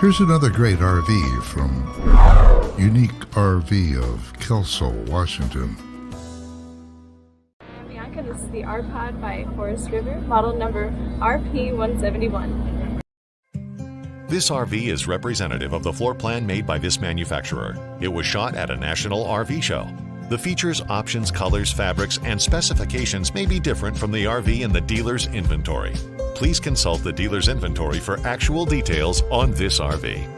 Here's another great RV from U-Neek RV of Kelso, Washington. Bianca, this is the R-Pod by Forest River, model number RP-171. This RV is representative of the floor plan made by this manufacturer. It was shot at a national RV show. The features, options, colors, fabrics, and specifications may be different from the RV in the dealer's inventory. Please consult the dealer's inventory for actual details on this RV.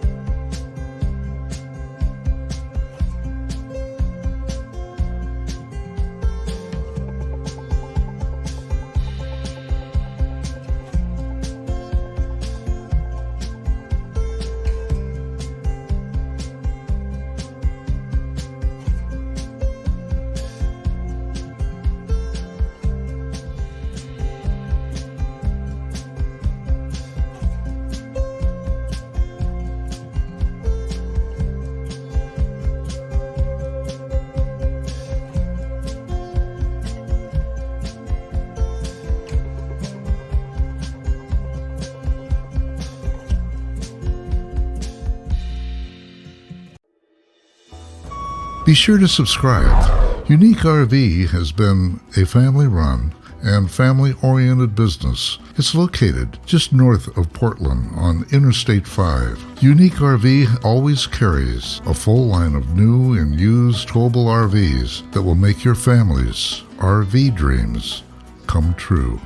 Be sure to subscribe. U-Neek RV has been a family-run and family-oriented business. It's located just north of Portland on Interstate 5. U-Neek RV always carries a full line of new and used towable RVs that will make your family's RV dreams come true.